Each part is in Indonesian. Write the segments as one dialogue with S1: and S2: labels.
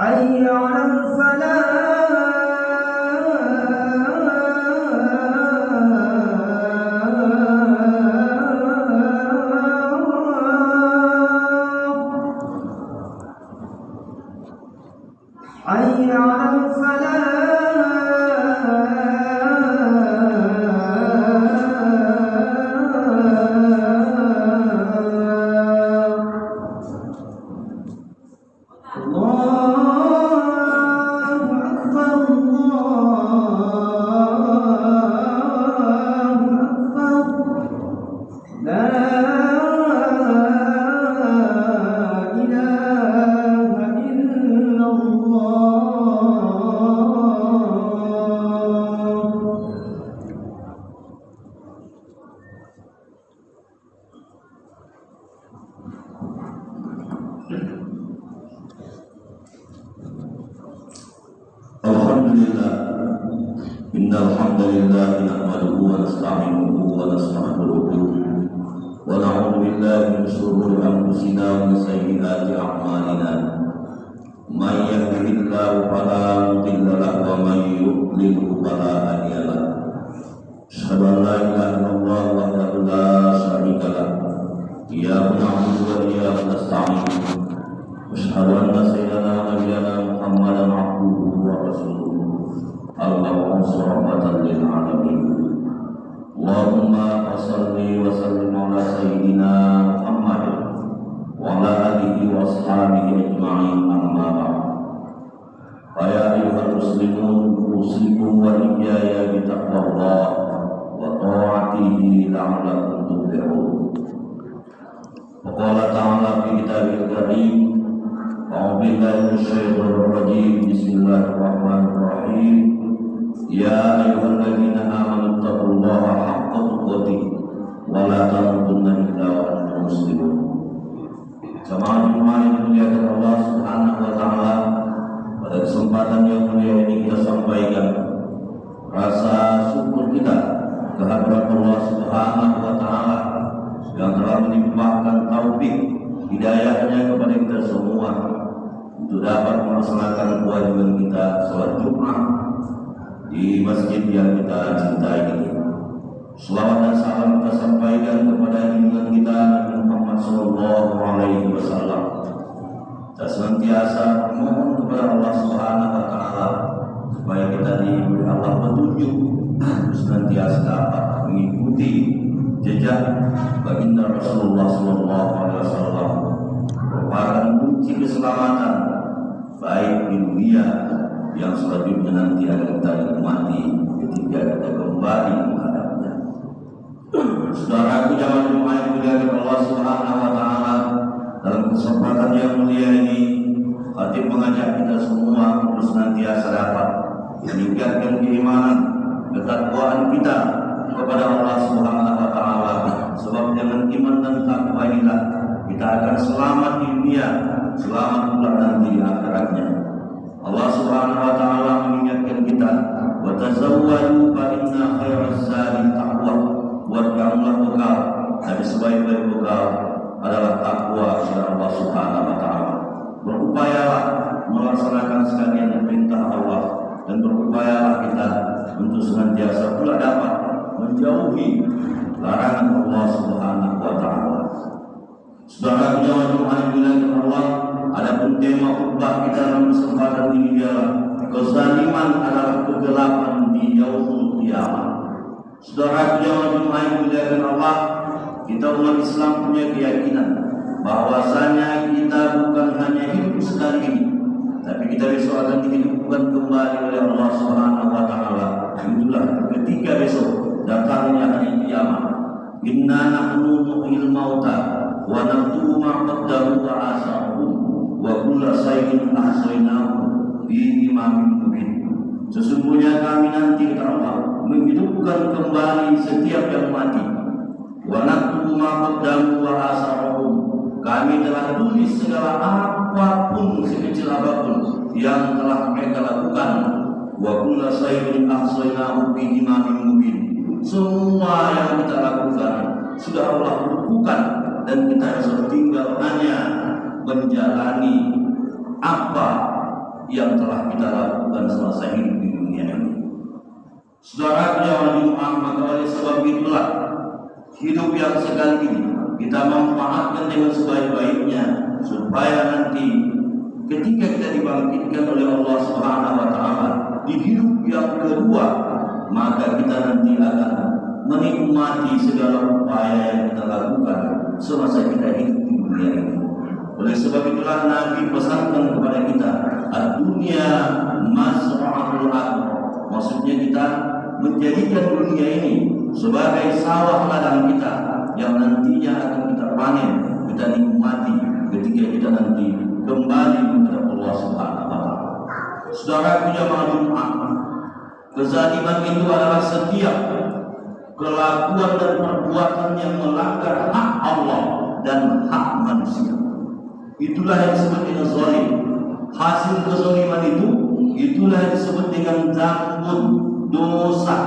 S1: حي على الفلاح حي على
S2: Alhamdulillah, innal hamdalillah nahmaduhu wa nasta'inuhu wa nastaghfiruh wa na'udzu billahi min shururi anfusina wa min sayyiati a'malina. May yahdihillahu fala mudilla lahu wa may yudlil fala hadiya lahu. Asyhadu an la ilaha illallah wahdahu la syarika lahu. Iyyahu na'budu wa iyyahu nasta'in. Asyhadu anna sayyidana wa nabiyyana Muhammadan abduhu wa rasuluh. Allahumma rahmatan lil alamin. Allahumma shalli wa sallim ala sayyidina Muhammad wa ala alihi wa ashabihi ajma'in, amma ba'd. Ya ayyuhal muslimun, usikum wa iyaya bi taqwallah wa ta'atihi la'allakum tuflihun. Qala ta'ala fi kitabil karim, a'udzu billahi minasyaitonir rajim. Bismillahirrahmanirrahim. Ya ayyuhalladzina amanu taqullaha haqqa tuqatih wa la tamutunna illa wa antum muslimun. Jamaah Jumat yang dimuliakan Allah Subhanahu wa taala, pada kesempatan yang mulia ini kita sampaikan rasa syukur kita kehadirat Allah Subhanahu wa taala yang telah melimpahkan taufik hidayahnya kepada kita semua untuk dapat melaksanakan kewajiban kita salat Jumat di masjid yang kita cintai ini. Selawat dan salam kita sampaikan kepada junjungan kita Nabi Muhammad sallallahu alaihi wasallam. Kita senantiasa memohon kepada Allah Subhanahu wa taala supaya kita diberi Allah petunjuk senantiasa dapat mengikuti jejak baginda Rasulullah sallallahu alaihi wasallam. Merupakan kunci keselamatan baik di dunia yang selanjutnya nanti akan kita nikmati ketika kita kembali menghadapnya. Saudaraku jamaah Jumat yang dimuliakan Allah Subhanahu wa taala, dalam kesempatan yang mulia ini khatib mengajak kita semua untuk senantiasa dapat meningkatkan keimanan, ketakwaan kita kepada Allah Subhanahu wa taala, sebab dengan iman dan takwa inilah kita akan selamat di dunia, selamat pula nanti di akhiratnya. Allah Subhanahu wa taala mengingatkan kita, wa tazawwadu fa inna khairaz zadi taqwa. Buatkanlah bekal, dan sebaik-baik bekal adalah takwa kepada Allah Subhanahu wa taala. Berupayalah melaksanakan sekalian perintah Allah, dan berupayalah kita untuk senantiasa pula dapat menjauhi larangan Allah Subhanahu wa taala. Saudara jemaah Jumat yang dimuliakan Allah, adapun tema khutbah kita dalam kesempatan ini adalah kezaliman adalah kegelapan di yaumul qiyamah. Saudara jemaah Jumat yang dimuliakan Allah, kita umat Islam punya keyakinan bahwasanya kita bukan hanya hidup sekali ini, tapi kita besok akan dihidupkan kembali oleh Allah Subhanahu wa taala. Itulah ketika besok datangnya hari kiamat. Inna nahnu nuhyil mauta wa naktubu ma qaddamu wa asarhum wa kullu shay'in ahsaynahu fi imamin mubin. Sesungguhnya kami nanti kata Allah menghidupkan kembali setiap yang mati. Wa naktubu ma qaddamu wa asarhum. Kami telah tulis segala apapun, sekecil apapun yang telah mereka lakukan. Wa kullu shay'in ahsaynahu fi imamin mubin. Semua yang kita lakukan sudah Allah lakukan, dan kita tinggal hanya menjalani apa yang telah kita lakukan selesai hidup di dunia ini. Saudara jemaah Jumat, maka oleh sebab itulah hidup yang sekali ini kita memanfaatkan dengan sebaik-baiknya, supaya nanti ketika kita dibangkitkan oleh Allah Subhanahu wa Ta'ala di hidup yang kedua, maka kita nanti akan menikmati segala upaya yang kita lakukan semasa kita hidup di dunia ini. Oleh sebab itulah Nabi pesankan kepada kita, dunia masra'atul akhirah. Maksudnya kita menjadikan dunia ini sebagai sawah ladang kita yang nantinya akan kita panen, kita nikmati ketika kita nanti kembali kepada Allah Subhanahu wa Ta'ala. Saudara jemaah Jumat, kezaliman itu adalah setiap kelakuan dan perbuatan yang melanggar hak Allah dan hak manusia. Itulah yang disebut dengan zalim. Hasil kezaliman itulah yang disebut dengan zambun, dosa.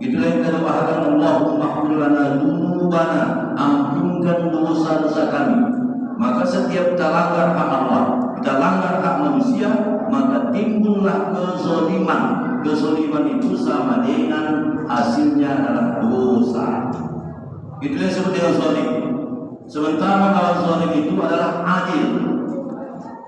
S2: Itulah yang kita doakan, Allahumma ighfir lana dzunubana, ampunkan dosa-dosa kami. Maka setiap kita langgar hak Allah, kita langgar hak manusia, maka timbullah kezaliman. Kezaliman itu sama dengan hasilnya adalah dosa. Itulah yang disebut dengan zalim. Sementara kalau zalim itu adalah adil.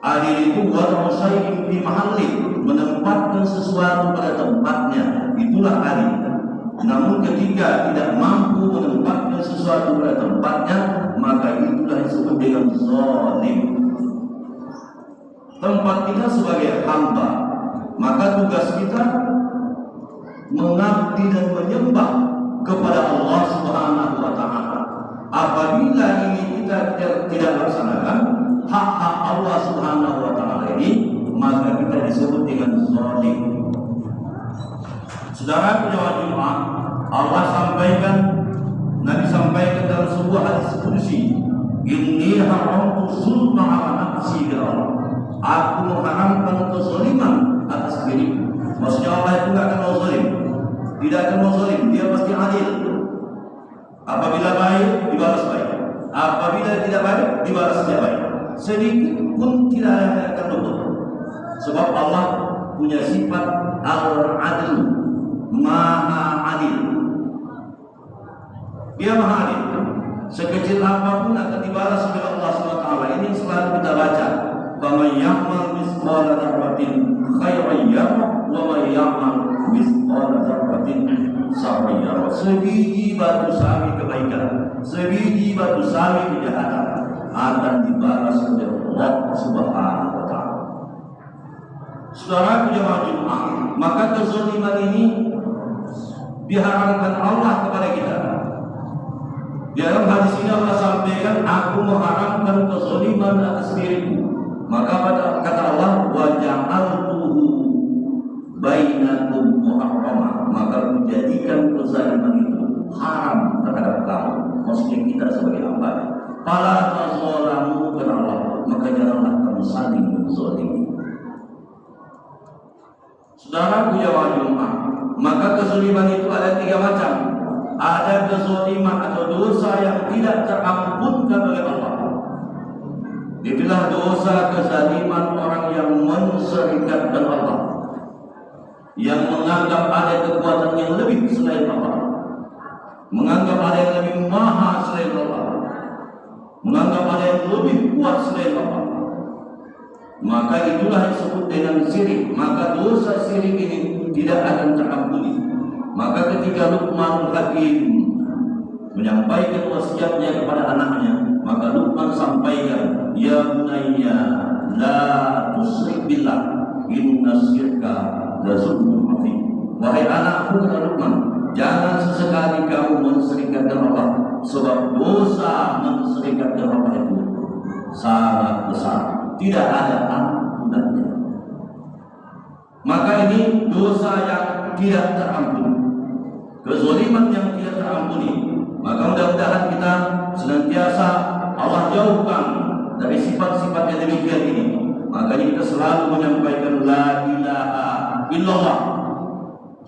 S2: Adil itu wad'u syai'in fi mahalli, menempatkan sesuatu pada tempatnya, itulah adil. Namun ketika tidak mampu menempatkan sesuatu pada tempatnya, maka itulah disebut dengan zalim. Tempat kita sebagai hamba, maka tugas kita mengabdi dan menyembah kepada Allah Subhanahu wa Ta'ala. Apabila ini kita tidak laksanakan hak-hak Allah Subhanahu wa Ta'ala ini, maka kita disebut dengan zalim. Saudara jemaah Jumat, Allah sampaikan, Nabi sampaikan dalam sebuah hadis qudsi, inni haramtu zulma ala nafsi ya Allah. Aku mengharamkan kezaliman atas diriku. Maksudnya Allah itu tidak akan mau zalim, tidak akan mau zalim, dia pasti adil. Apabila baik dibalas baik, apabila tidak baik dibalas tidak baik. Sedikit pun tidak ada yang akan luput. Sebab Allah punya sifat al-adil, maha adil. Dia maha adil. Sekecil apapun akan dibalas oleh Allah SWT. Ini selalu kita baca. Faman ya'mal mithqala dzarratin khairan yarah, wa man ya'mal mithqala dzarratin syarran yarah. Sebiji batu sami kebaikan, sebiji batu sami kejahatan akan dibalas oleh Allah Subhanahu wa Ta'ala. Saudara jemaah Jumat, maka kezaliman ini diharamkan Allah kepada kita. Di dalam hadis ini Allah sampaikan, aku mengharamkan kezaliman atas diriku. Maka kata Allah, wa ja'altuhu bainakum muharrama, maka menjadikan kezaliman itu haram terhadap kamu. Maksudnya kita sebagai hamba. Fala tazalamu, kata Allah, maka janganlah kamu saling menzalimi. Saudara jemaah Jumat, maka kezaliman itu ada 3 macam. Ada kezaliman atau dosa yang tidak terampunkan oleh Allah. Itulah dosa kezaliman orang yang menserikatkan Allah, yang menganggap ada kekuatan yang lebih selain Allah, menganggap ada yang lebih maha selain Allah, menganggap ada yang lebih kuat selain Allah. Maka itulah disebut dengan syirik. Maka dosa syirik ini tidak akan terampuni. Maka ketika Luqmanul Hakim menyampaikan wasiatnya kepada anaknya, maka Luqman sampaikan, ya bunayya la tusyrik billah, inna syirka la zulmun adzim. Wahai anakku, kata Luqman, jangan sesekali kamu menserikatkan Allah, sebab dosa menserikatkan Allah itu sangat besar, tidak ada ampunannya. Maka ini dosa yang tidak terampuni, kezaliman yang tidak terampuni. Maka mudah-mudahan kita senantiasa Allah jauhkan dari sifat-sifat yang demikian ini. Makanya kita selalu menyampaikan la ilaha illallah.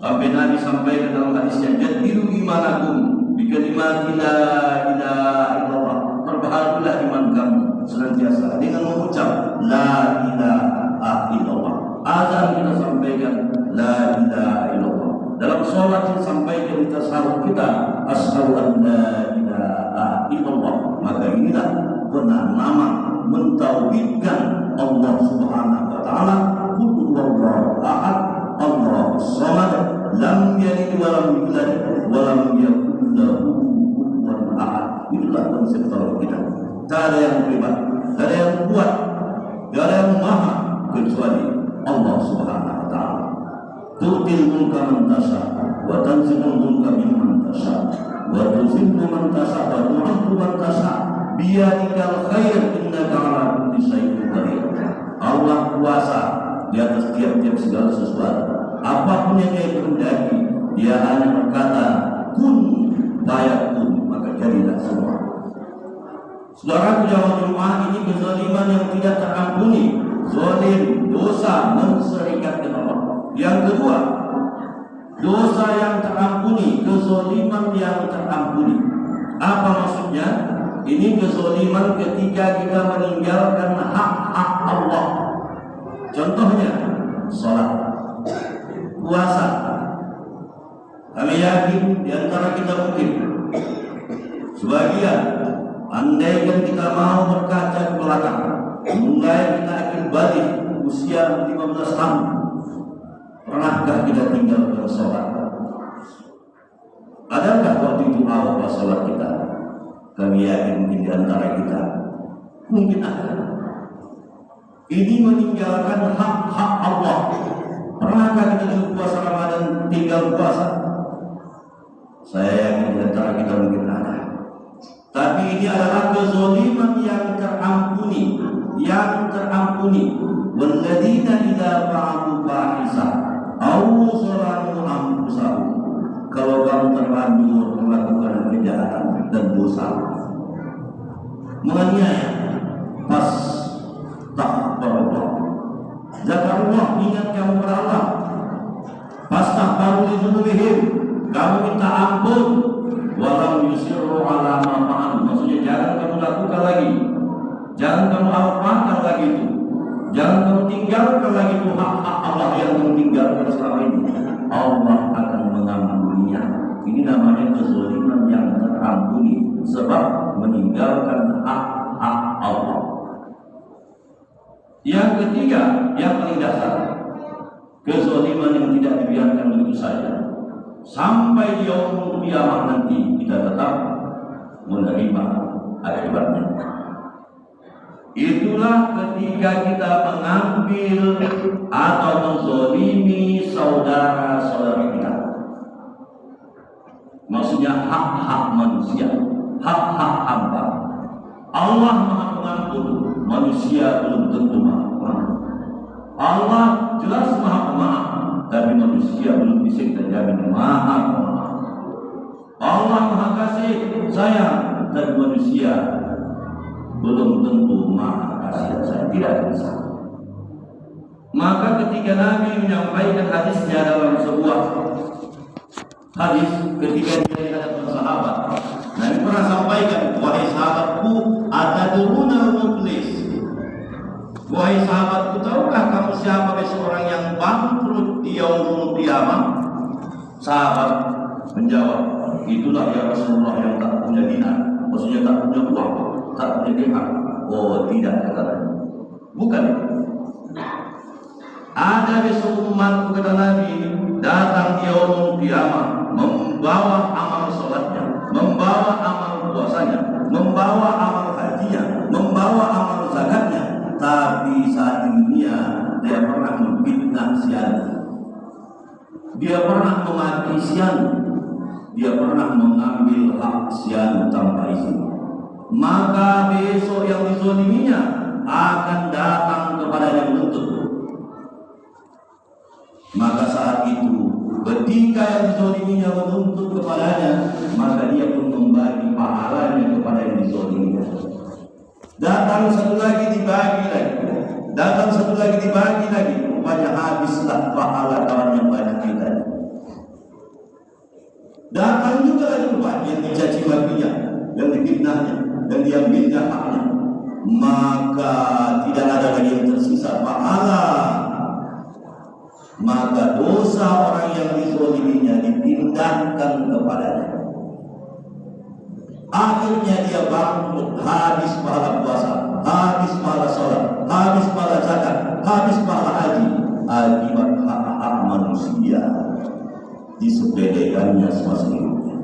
S2: Sampai Nabi sampaikan dalam hadisnya, jadilu imanakum bi kalimat kalimati la ilaha illallah. Berbahagialah iman kamu senantiasa dengan mengucap la ilaha illallah. Azan kita sampaikan la ilaha illallah. Dalam sholat kita sampaikan kita tasawuf kita asyhadu an la ilaha illallah. Maka inilah benar nama mentauhidkan Allah Subhanahu wa taala. Qul huwallahu ahad, Allahus samad, lam yalid wa lam yulad wa lam yakul lahu kufuwan ahad. Itulah konsep tauhid kita. Tak ada yang hebat, tak ada yang kuat, tak ada yang maha kecuali Allah Subhanahu wa taala. Tu'til mulka man tasha wa tanzilul mulka mimman tasha wa tuzillu man tasha wa tu'izzu man tasha biyadikal khair innaka ala kulli syai'in qadir. Allah kuasa di atas tiap-tiap segala sesuatu. Apapun yang Dia kehendaki, Dia hanya berkata kun fayakun, maka jadilah semua. Saudara jamaah Jumat, ini kezaliman yang tidak terampuni, zalim, dosa menserikatkan Allah. Yang kedua, dosa yang terampuni, kezaliman yang terampuni. Apa maksudnya? Ini kezaliman ketika kita meninggalkan hak-hak Allah. Contohnya, salat, puasa. Kami yakin di antara kita mungkin sebagian, andaikan kita mau berkaca ke belakang, mulai kita akan balik usia 15 tahun, pernahkah kita tinggalkan sholat? Adakah waktu itu apa sholat kita? Kami yakin mungkin di antara kita mungkin ada. Ini meninggalkan hak-hak Allah. Pernahkah kita puasa Ramadan tinggal puasa? Saya yakin di antara kita mungkin ada. Tapi ini adalah kezaliman yang terampuni, yang terampuni. Walladzina idza fa'alu fahisah aw zalamu anfusahum. Kalau kamu terlanjur melakukan kejahatan dan dosa, menganiaya, pas takbarullah, zakarullah, ingat kamu kepada Allah, fastaghfiru li dzunubihim, kamu minta ampun, walam yusirru ala ma fa'alu. Maksudnya jangan kamu lakukan lagi, jangan kamu amalkan lagi itu, jangan kamu tinggalkan lagi itu hak-hak Allah yang kamu tinggalkan selama ini. Allah akan mengampuninya. Ini namanya kezaliman yang terampuni, sebab meninggalkan hak-hak Allah. Yang ketiga, yang paling dasar, kezaliman yang tidak dibiarkan begitu saja. Sampai di yaumul qiyamah nanti kita tetap menerima akibatnya. Itulah ketika kita mengambil atau menzalimi saudara-saudara kita. Maksudnya hak-hak manusia, hak-hak hamba. Allah Maha Pengampun, manusia belum tentu Maha Pemaaf. Allah jelas Maha Pemaaf, tapi manusia belum bisa kita jamin Maha Pemaaf. Allah Maha Kasih, sayang, tapi manusia belum tentu Maha Kasih sayang, tidak bisa. Maka ketika Nabi menyampaikan hadisnya dalam sebuah hadis, ketika dia dihadapkan sahabat, Nabi pernah sampaikan, wahai sahabatku, atadruna muflis. Wahai sahabatku, tahukah kamu siapa seorang yang bangkrut di yaumul qiyamah? Sahabat menjawab, itulah ya Rasulullah yang tak punya dinar, maksudnya tak punya uang, tak punya dirham. Oh tidak, kata bukan. Ada besok umatku, kata Nabi, datang di yaumul qiyamah membawa amal sholatnya, membawa amal puasanya, membawa amal hajinya, membawa amal zakatnya, tapi saat di dunia dia pernah memfitnah sian, dia pernah memaki sian, dia pernah mengambil hak sian tanpa izin. Maka besok yang dizaliminya akan datang kepada yang menuntut. Maka saat itu ketika yang dizaliminya menuntut kepadanya, maka dia pun membagi pahalanya kepada yang dizaliminya. Datang satu lagi dibagi lagi, datang satu lagi dibagi lagi, rupanya habislah pahala kawan yang banyak kita. Datang juga lagi yang dicaci maki maka tidak ada lagi yang tersisa pahala. Maka dosa orang yang dizaliminya dipindahkan kepadanya. Akhirnya dia bangkrut, habis pahala puasa, habis pahala sholat, habis pahala zakat, habis pahala haji, akibat hak-hak manusia disepelekannya semasa hidupnya.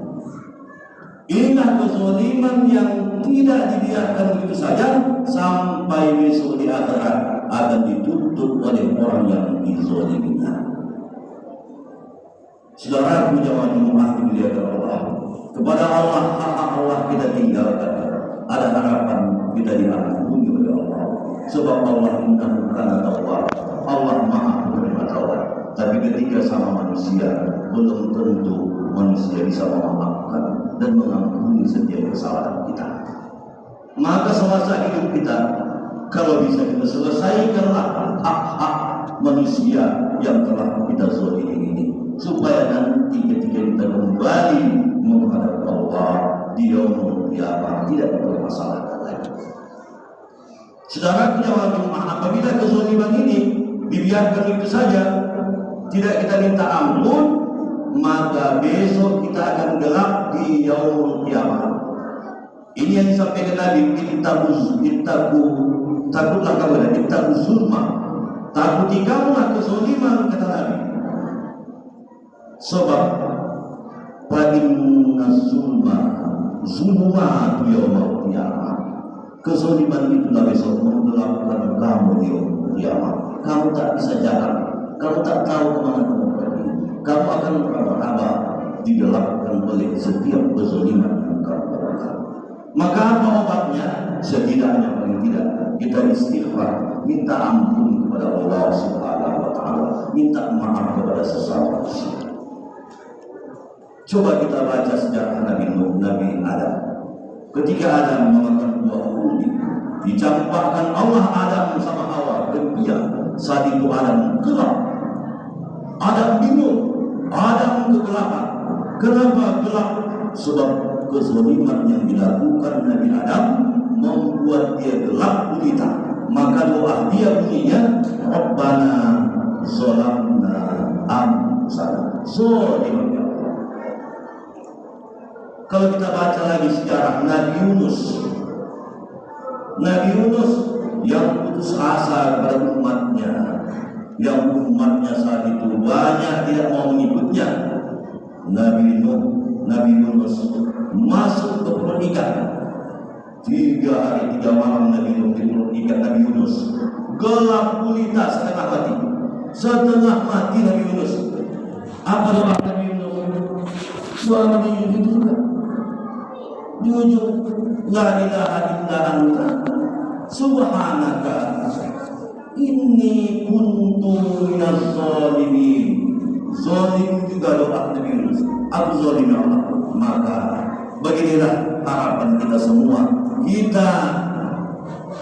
S2: Inilah kezaliman yang tidak dibiarkan begitu saja sampai besok di akhirat akan dituntut oleh orang yang dizaliminya. Saudaraku jemaah Jumat dimuliakan Allah, kepada Allah hak Allah kita tinggalkan, ada harapan kita diampuni oleh Allah. Sebab Allah innahu kana tawwab, Allah Maha penerima taubat. Tapi ketika sama manusia, belum tentu manusia bisa memaafkan dan mengampuni setiap kesalahan kita. Maka semasa hidup kita, kalau bisa kita selesaikanlah hak-hak manusia yang telah kita zalimi ini, supaya nanti ketika kita kembali menghadap Allah di yaumul qiyamah tidak bermasalah lagi. Saudara jemaah Jumat, apabila kezaliman ini dibiarkan itu saja, tidak kita minta ampun, maka besok kita akan gelap di yaumul qiyamah. Ini yang disampaikan Nabi, takutlah kamu, ittaqu zulma, takuti kamulah kezaliman, kata Nabi. Sebab inna zulma zulumatu yaumil qiyamah, kezaliman itulah besok menggelapkan kamu di yaumil qiyamah. Kamu tak bisa jalan, kamu tak tahu kemana kamu pergi, kamu akan meraba-raba digelapkan oleh setiap kezaliman yang kamu lakukan. Maka apa obatnya? Setidaknya paling tidak kita istighfar, minta ampun kepada Allah Subhanahu wa taala, minta maaf kepada sesama manusia. Coba kita baca sejarah Nabi Nuh, Nabi Adam. Ketika Adam memakan buah kuldi, dicampakkan Allah Adam sama Hawa ke dia. Saat itu Adam gelap. Adam bingung, Adam kegelapan. Kenapa gelap? Sebab kezaliman yang dilakukan Nabi Adam membuat dia gelap gulita. Maka doa dia bunyinya, Rabbana zalamna anfusana. Zalim. Kalau kita baca lagi sejarah Nabi Yunus yang putus asa kepada umatnya, yang umatnya saat itu banyak tidak mau mengikutnya. Nabi Yunus masuk ke perut ikan. 3 hari 3 malam Nabi Nuh di perut ikan. Nabi Yunus gelap gulita, setengah mati Nabi Yunus. Apa doa Nabi Yunus? Doa Nabi Yunus itu jujur, la ilaha illa anta subhanaka inni kuntu minaz zalimin. Zalim juga doa Nabi Yunus, aku zalim ya Allah. Maka beginilah harapan kita semua. Kita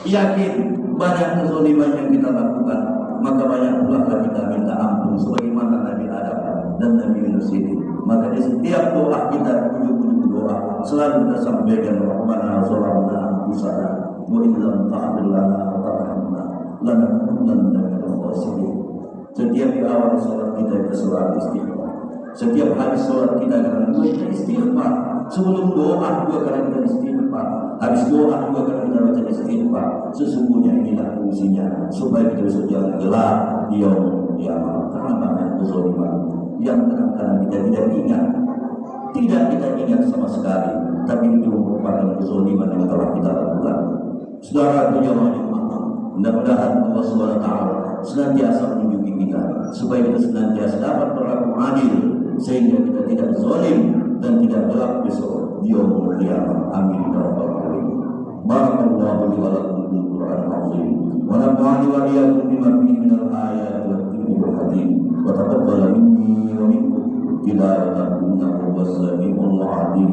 S2: yakin banyak kezaliman yang kita lakukan, maka banyak pula kita minta ampun sebagaimana Nabi Adam dan Nabi Yunus ini. Maka di setiap doa kita, ujung-ujung doa selalu kita sampaikan, Rabbana zalamna anfusana wa in lam taghfir lana wa tarhamna lanakunanna minal khasirin. Setiap di awal salat kita selalu istighfar. Setiap habis salat kita akan istighfar. Sebelum doa juga kadang kita istighfar. Habis doa juga kadang kita baca istighfar. Sesungguhnya inilah fungsinya supaya kita bisa jalan gelap di yaumul qiyamah. Karena banyak kezaliman yang kadang-kadang kita tidak ingat sama sekali, tapi itu merupakan kezaliman yang telah kita lakukan. Saudara jemaah Jumat, mudah-mudahan Allah Subhanahu wa taala senantiasa menunjuki kita supaya kita senantiasa dapat berlaku adil, sehingga kita tidak zalim dan tidak gelap besok di yaumul qiyamah. Amin ya rabbal alamin. Barakallahu li wa lakum bil Qur'anil azim wa nafa'ani wa iyyakum bima fihi minal ayati wat dhikril hakim wa taqabbal minni wa minkum tilawatan innahu was-sami'ul 'alim.